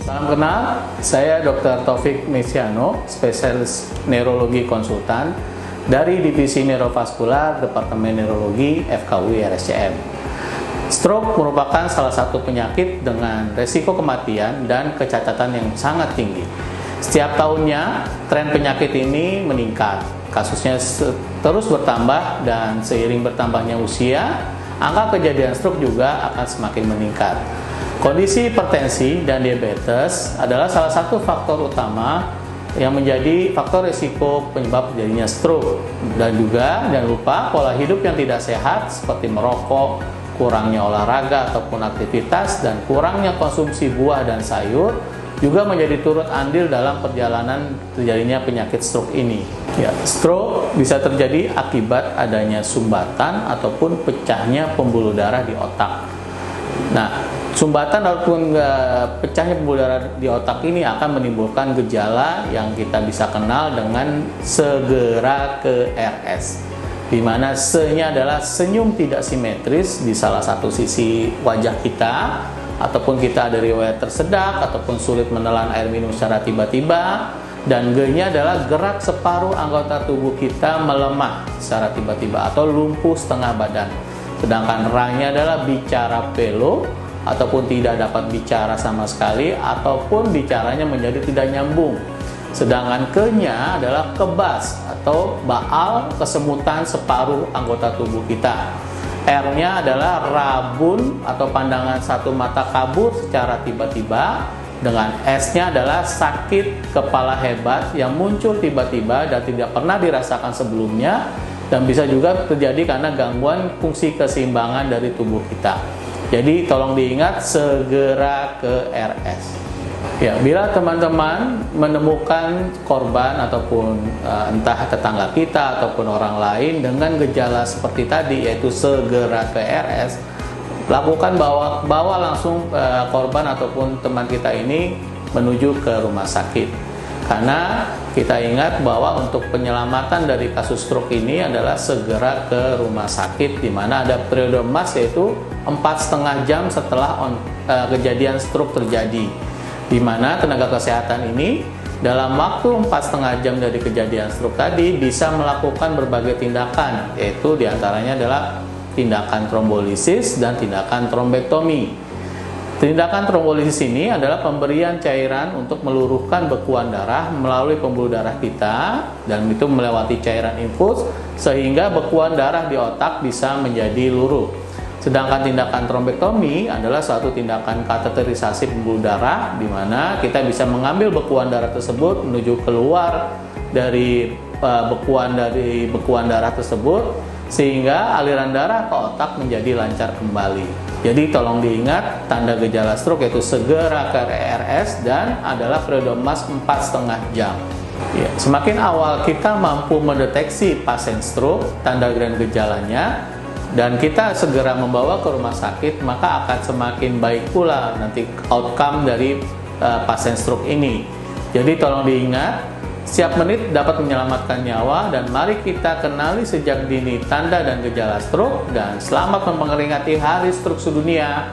Salam kenal, saya Dr. Taufik Mesiano, spesialis neurologi konsultan dari Divisi Neurovaskular Departemen Neurologi FKUI RSCM. Stroke merupakan salah satu penyakit dengan resiko kematian dan kecacatan yang sangat tinggi. Setiap tahunnya, tren penyakit ini meningkat. Kasusnya terus bertambah dan seiring bertambahnya usia, angka kejadian stroke juga akan semakin meningkat. Kondisi hipertensi dan diabetes adalah salah satu faktor utama yang menjadi faktor risiko penyebab terjadinya stroke. Dan juga jangan lupa pola hidup yang tidak sehat seperti merokok, kurangnya olahraga ataupun aktivitas, dan kurangnya konsumsi buah dan sayur juga menjadi turut andil dalam perjalanan terjadinya penyakit stroke ini. Ya, stroke bisa terjadi akibat adanya sumbatan ataupun pecahnya pembuluh darah di otak. Nah, sumbatan ataupun pecahnya pembuluh darah di otak ini akan menimbulkan gejala yang kita bisa kenal dengan segera ke RS, di mana se-nya adalah senyum tidak simetris di salah satu sisi wajah kita, ataupun kita ada riwayat tersedak ataupun sulit menelan air minum secara tiba-tiba, dan G-nya adalah gerak separuh anggota tubuh kita melemah secara tiba-tiba atau lumpuh setengah badan. Sedangkan R-nya adalah bicara pelo ataupun tidak dapat bicara sama sekali ataupun bicaranya menjadi tidak nyambung. Sedangkan K-nya adalah kebas atau baal, kesemutan separuh anggota tubuh kita. R-nya adalah rabun atau pandangan satu mata kabur secara tiba-tiba. Dengan S-nya adalah sakit kepala hebat yang muncul tiba-tiba dan tidak pernah dirasakan sebelumnya, dan bisa juga terjadi karena gangguan fungsi keseimbangan dari tubuh kita. Jadi tolong diingat, segera ke RS. Ya, bila teman-teman menemukan korban ataupun entah tetangga kita ataupun orang lain dengan gejala seperti tadi, yaitu segera ke RS, lakukan bawa langsung korban ataupun teman kita ini menuju ke rumah sakit. Karena kita ingat bahwa untuk penyelamatan dari kasus stroke ini adalah segera ke rumah sakit, di mana ada periode emas yaitu 4,5 jam setelah kejadian stroke terjadi, di mana tenaga kesehatan ini dalam waktu 4,5 jam dari kejadian stroke tadi bisa melakukan berbagai tindakan, yaitu diantaranya adalah tindakan trombolisis dan tindakan trombektomi. Tindakan trombolisis ini adalah pemberian cairan untuk meluruhkan bekuan darah melalui pembuluh darah kita, dan itu melewati cairan infus sehingga bekuan darah di otak bisa menjadi luruh. Sedangkan tindakan trombektomi adalah suatu tindakan kateterisasi pembuluh darah, di mana kita bisa mengambil bekuan darah tersebut menuju keluar dari bekuan darah tersebut, sehingga aliran darah ke otak menjadi lancar kembali. Jadi tolong diingat, tanda gejala stroke yaitu segera ke RS dan adalah periode emas 4,5 jam. Ya, semakin awal kita mampu mendeteksi pasien stroke, tanda dan gejalanya, dan kita segera membawa ke rumah sakit, maka akan semakin baik pula nanti outcome dari pasien stroke ini. Jadi tolong diingat, setiap menit dapat menyelamatkan nyawa, dan mari kita kenali sejak dini tanda dan gejala stroke, dan selamat memperingati Hari Stroke Sedunia.